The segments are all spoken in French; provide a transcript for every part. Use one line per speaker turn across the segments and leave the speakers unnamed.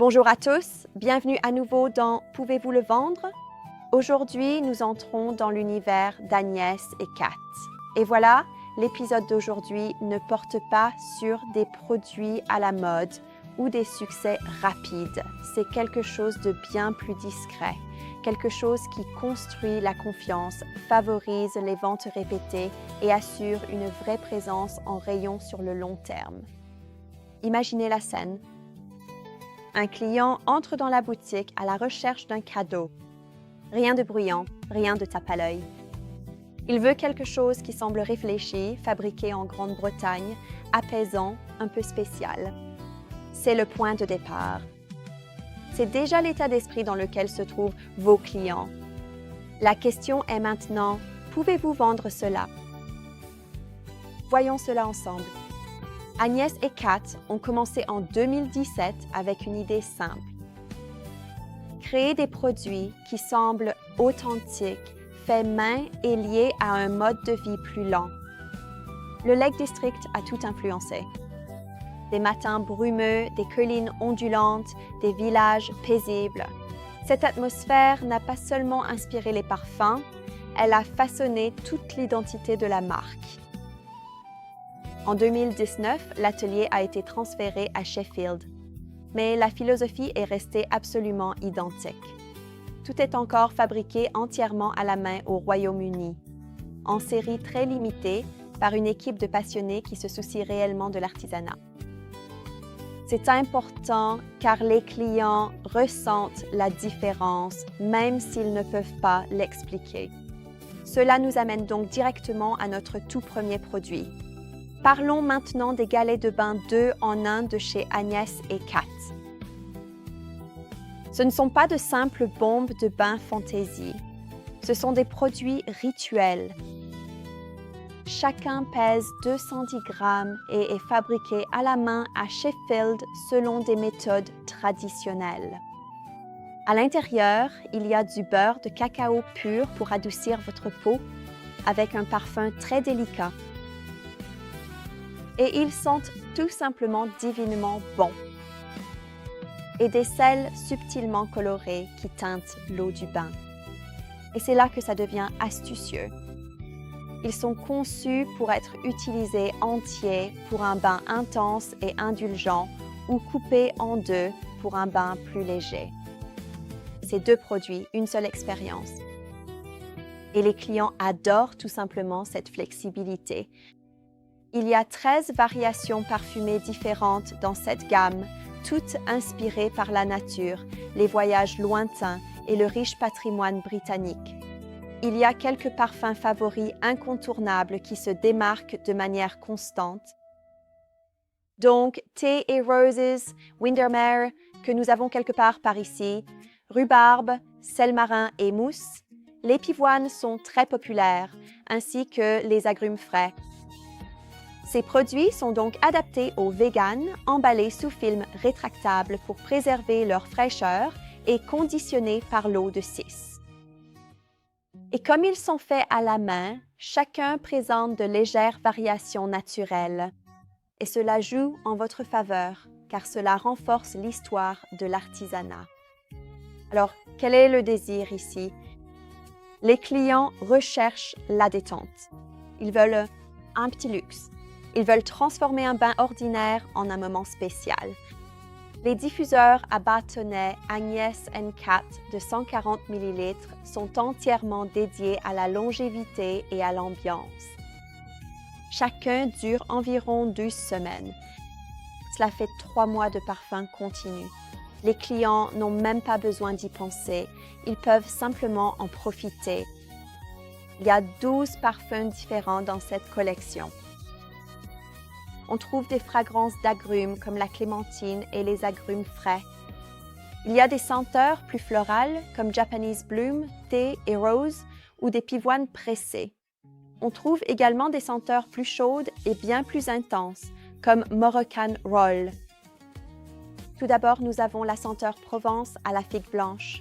Bonjour à tous, bienvenue à nouveau dans Pouvez-vous le vendre? Aujourd'hui, nous entrons dans l'univers d'Agnès et Kat. Et voilà, l'épisode d'aujourd'hui ne porte pas sur des produits à la mode ou des succès rapides. C'est quelque chose de bien plus discret, quelque chose qui construit la confiance, favorise les ventes répétées et assure une vraie présence en rayon sur le long terme. Imaginez la scène. Un client entre dans la boutique à la recherche d'un cadeau. Rien de bruyant, rien de tape à l'œil. Il veut quelque chose qui semble réfléchi, fabriqué en Grande-Bretagne, apaisant, un peu spécial. C'est le point de départ. C'est déjà l'état d'esprit dans lequel se trouvent vos clients. La question est maintenant, pouvez-vous vendre cela? Voyons cela ensemble. Agnès et Kat ont commencé en 2017 avec une idée simple. Créer des produits qui semblent authentiques, faits main et liés à un mode de vie plus lent. Le Lake District a tout influencé. Des matins brumeux, des collines ondulantes, des villages paisibles. Cette atmosphère n'a pas seulement inspiré les parfums, elle a façonné toute l'identité de la marque. En 2019, l'atelier a été transféré à Sheffield, mais la philosophie est restée absolument identique. Tout est encore fabriqué entièrement à la main au Royaume-Uni, en série très limitée par une équipe de passionnés qui se soucie réellement de l'artisanat. C'est important car les clients ressentent la différence, même s'ils ne peuvent pas l'expliquer. Cela nous amène donc directement à notre tout premier produit. Parlons maintenant des galets de bain 2 en 1 de chez Agnès et Kat. Ce ne sont pas de simples bombes de bain fantaisie. Ce sont des produits rituels. Chacun pèse 210 grammes et est fabriqué à la main à Sheffield selon des méthodes traditionnelles. À l'intérieur, il y a du beurre de cacao pur pour adoucir votre peau avec un parfum très délicat. Et ils sentent tout simplement divinement bons. Et des sels subtilement colorés qui teintent l'eau du bain. Et c'est là que ça devient astucieux. Ils sont conçus pour être utilisés entiers pour un bain intense et indulgent ou coupés en deux pour un bain plus léger. Ces deux produits, une seule expérience. Et les clients adorent tout simplement cette flexibilité. Il y a 13 variations parfumées différentes dans cette gamme, toutes inspirées par la nature, les voyages lointains et le riche patrimoine britannique. Il y a quelques parfums favoris incontournables qui se démarquent de manière constante. Donc, Tea et Roses, Windermere, que nous avons quelque part par ici, rhubarbe, sel marin et mousse. Les pivoines sont très populaires, ainsi que les agrumes frais. Ces produits sont donc adaptés aux véganes, emballés sous film rétractable pour préserver leur fraîcheur et conditionnés par l'eau de 6. Et comme ils sont faits à la main, chacun présente de légères variations naturelles. Et cela joue en votre faveur, car cela renforce l'histoire de l'artisanat. Alors, quel est le désir ici? Les clients recherchent la détente. Ils veulent un petit luxe. Ils veulent transformer un bain ordinaire en un moment spécial. Les diffuseurs à bâtonnets Agnès & Kat de 140 ml sont entièrement dédiés à la longévité et à l'ambiance. Chacun dure environ 12 semaines. Cela fait 3 mois de parfum continu. Les clients n'ont même pas besoin d'y penser. Ils peuvent simplement en profiter. Il y a 12 parfums différents dans cette collection. On trouve des fragrances d'agrumes comme la clémentine et les agrumes frais. Il y a des senteurs plus florales comme Japanese Bloom, Tea et Rose ou des pivoines pressées. On trouve également des senteurs plus chaudes et bien plus intenses comme Moroccan Roll. Tout d'abord, nous avons la senteur Provence à la figue blanche.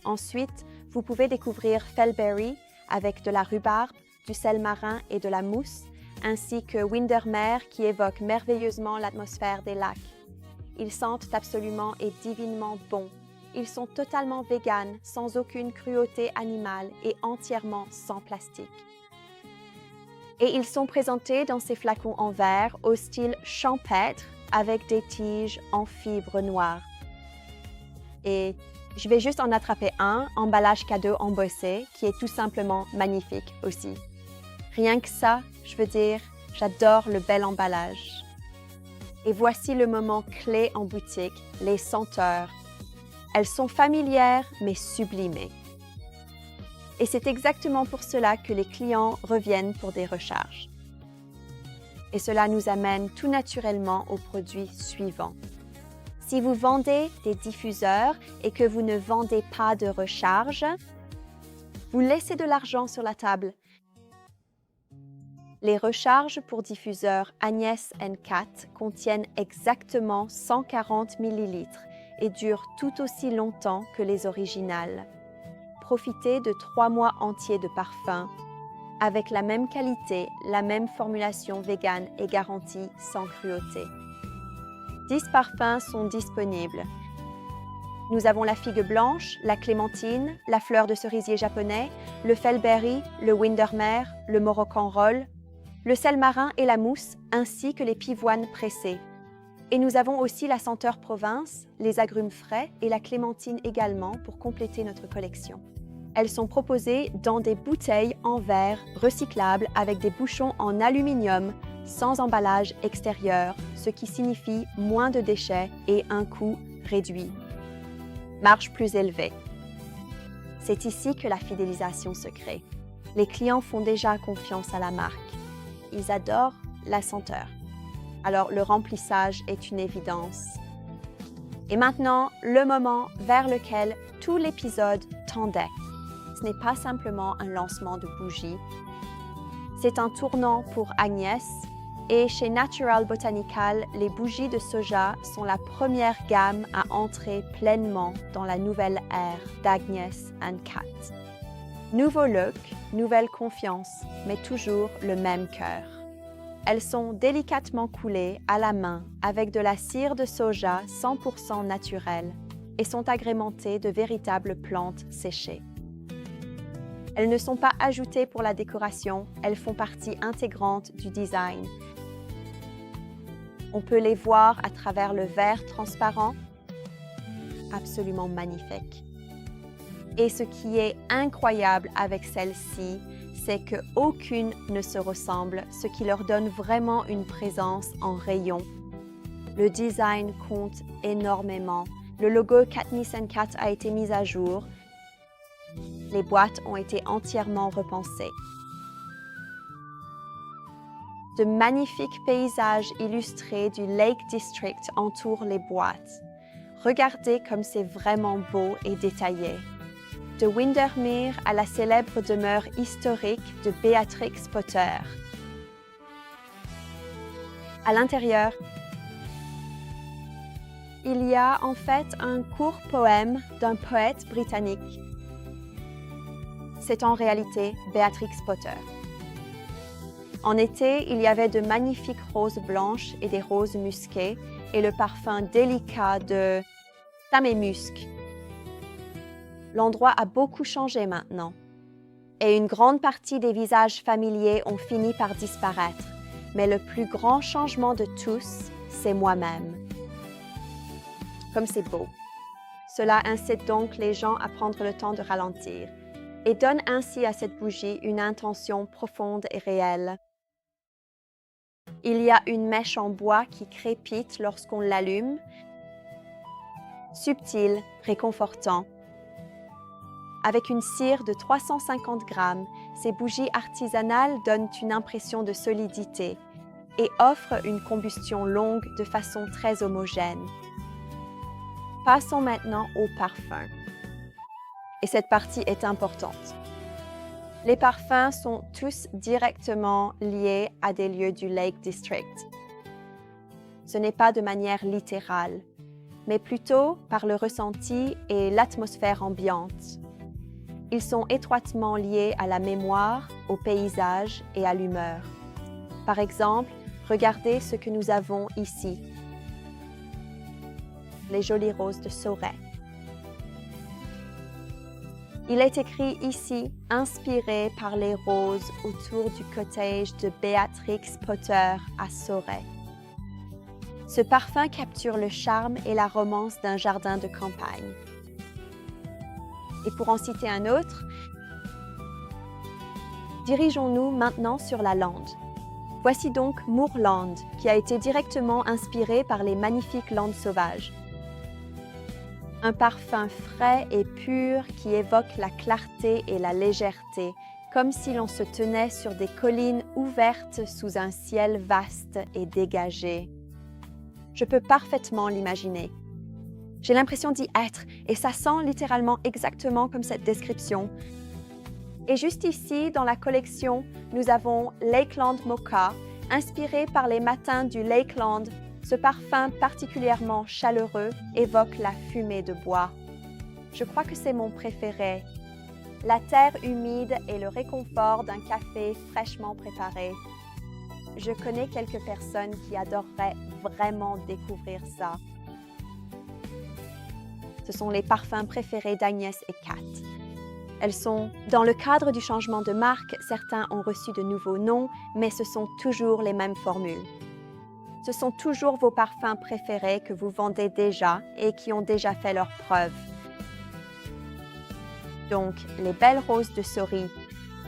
Ensuite, vous pouvez découvrir Felberry avec de la rhubarbe, du sel marin et de la mousse, ainsi que Windermere qui évoque merveilleusement l'atmosphère des lacs. ils sentent absolument et divinement bon. Ils sont totalement véganes, sans aucune cruauté animale et entièrement sans plastique. Et ils sont présentés dans ces flacons en verre au style champêtre avec des tiges en fibre noire. Et je vais juste en attraper un, emballage cadeau embossé, qui est tout simplement magnifique aussi. Rien que ça, je veux dire, j'adore le bel emballage. Et voici le moment clé en boutique, les senteurs. Elles sont familières mais sublimées. Et c'est exactement pour cela que les clients reviennent pour des recharges. Et cela nous amène tout naturellement au produit suivant. Si vous vendez des diffuseurs et que vous ne vendez pas de recharge, vous laissez de l'argent sur la table. Les recharges pour diffuseurs Agnès Cat contiennent exactement 140 ml et durent tout aussi longtemps que les originales. Profitez de 3 mois entiers de parfum, avec la même qualité, la même formulation végane et garantie sans cruauté. 10 parfums sont disponibles. Nous avons la figue blanche, la clémentine, la fleur de cerisier japonais, le felberry, le windermere, le moroccan roll, le sel marin et la mousse, ainsi que les pivoines pressées. Et nous avons aussi la senteur province, les agrumes frais et la clémentine également pour compléter notre collection. Elles sont proposées dans des bouteilles en verre recyclables avec des bouchons en aluminium sans emballage extérieur, ce qui signifie moins de déchets et un coût réduit. Marge plus élevée. C'est ici que la fidélisation se crée. Les clients font déjà confiance à la marque. Ils adorent la senteur. Alors le remplissage est une évidence. Et maintenant, le moment vers lequel tout l'épisode tendait. Ce n'est pas simplement un lancement de bougies. C'est un tournant pour Agnès. Et chez Natural Botanical, les bougies de soja sont la première gamme à entrer pleinement dans la nouvelle ère d'Agnès Cat. Nouveau look, nouvelle confiance, mais toujours le même cœur. Elles sont délicatement coulées à la main avec de la cire de soja 100% naturelle et sont agrémentées de véritables plantes séchées. Elles ne sont pas ajoutées pour la décoration, elles font partie intégrante du design. On peut les voir à travers le verre transparent, absolument magnifique. Et ce qui est incroyable avec celle-ci, c'est qu'aucune ne se ressemble, ce qui leur donne vraiment une présence en rayon. Le design compte énormément. Le logo Katniss Cat a été mis à jour. Les boîtes ont été entièrement repensées. De magnifiques paysages illustrés du Lake District entourent les boîtes. Regardez comme c'est vraiment beau et détaillé. De Windermere à la célèbre demeure historique de Beatrix Potter. À l'intérieur, il y a en fait un court poème d'un poète britannique. C'est en réalité Beatrix Potter. En été, il y avait de magnifiques roses blanches et des roses musquées et le parfum délicat de Samémusc. L'endroit a beaucoup changé maintenant et une grande partie des visages familiers ont fini par disparaître. Mais le plus grand changement de tous, c'est moi-même. Comme c'est beau. Cela incite donc les gens à prendre le temps de ralentir et donne ainsi à cette bougie une intention profonde et réelle. Il y a une mèche en bois qui crépite lorsqu'on l'allume, subtil, réconfortant. Avec une cire de 350 grammes, ces bougies artisanales donnent une impression de solidité et offrent une combustion longue de façon très homogène. Passons maintenant au parfum. Et cette partie est importante. Les parfums sont tous directement liés à des lieux du Lake District. Ce n'est pas de manière littérale, mais plutôt par le ressenti et l'atmosphère ambiante. Ils sont étroitement liés à la mémoire, au paysage et à l'humeur. Par exemple, regardez ce que nous avons ici. les jolies roses de Sorey. Il est écrit ici, inspiré par les roses autour du cottage de Beatrix Potter à Sorey. Ce parfum capture le charme et la romance d'un jardin de campagne. Et pour en citer un autre, dirigeons-nous maintenant sur la lande. Voici donc Moorland, qui a été directement inspiré par les magnifiques landes sauvages. Un parfum frais et pur qui évoque la clarté et la légèreté, comme si l'on se tenait sur des collines ouvertes sous un ciel vaste et dégagé. Je peux parfaitement l'imaginer. J'ai l'impression d'y être et ça sent littéralement exactement comme cette description. Et juste ici, dans la collection, nous avons Lakeland Mocha, inspiré par les matins du Lakeland. Ce parfum particulièrement chaleureux évoque la fumée de bois. Je crois que c'est mon préféré. La terre humide et le réconfort d'un café fraîchement préparé. Je connais quelques personnes qui adoreraient vraiment découvrir ça. Ce sont les parfums préférés d'Agnès et Kat. Elles sont dans le cadre du changement de marque, certains ont reçu de nouveaux noms, mais ce sont toujours les mêmes formules. Ce sont toujours vos parfums préférés que vous vendez déjà et qui ont déjà fait leurs preuves. Donc, les belles roses de Sorey,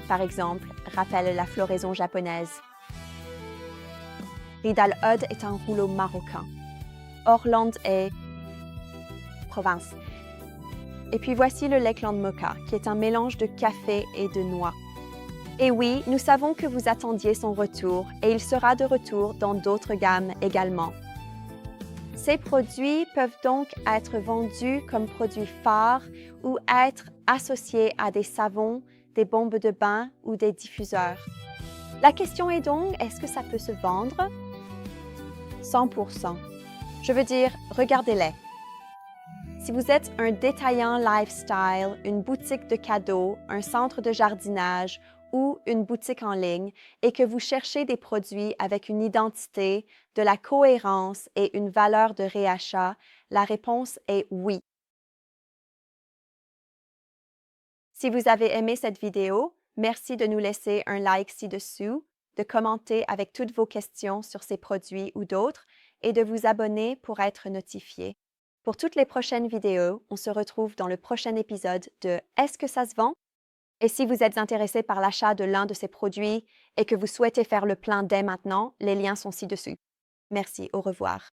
par exemple, rappellent la floraison japonaise. Riedal Oud est un rouleau marocain. Orland est province. Et puis voici le Lakeland Mocha, qui est un mélange de café et de noix. Et oui, nous savons que vous attendiez son retour et il sera de retour dans d'autres gammes également. Ces produits peuvent donc être vendus comme produits phares ou être associés à des savons, des bombes de bain ou des diffuseurs. La question est donc, est-ce que ça peut se vendre? 100%. Je veux dire, regardez-les. Si vous êtes un détaillant lifestyle, une boutique de cadeaux, un centre de jardinage ou une boutique en ligne et que vous cherchez des produits avec une identité, de la cohérence et une valeur de réachat, la réponse est oui. Si vous avez aimé cette vidéo, merci de nous laisser un like ci-dessous, de commenter avec toutes vos questions sur ces produits ou d'autres et de vous abonner pour être notifié. Pour toutes les prochaines vidéos, on se retrouve dans le prochain épisode de Est-ce que ça se vend? Et si vous êtes intéressé par l'achat de l'un de ces produits et que vous souhaitez faire le plein dès maintenant, les liens sont ci-dessus. Merci, au revoir.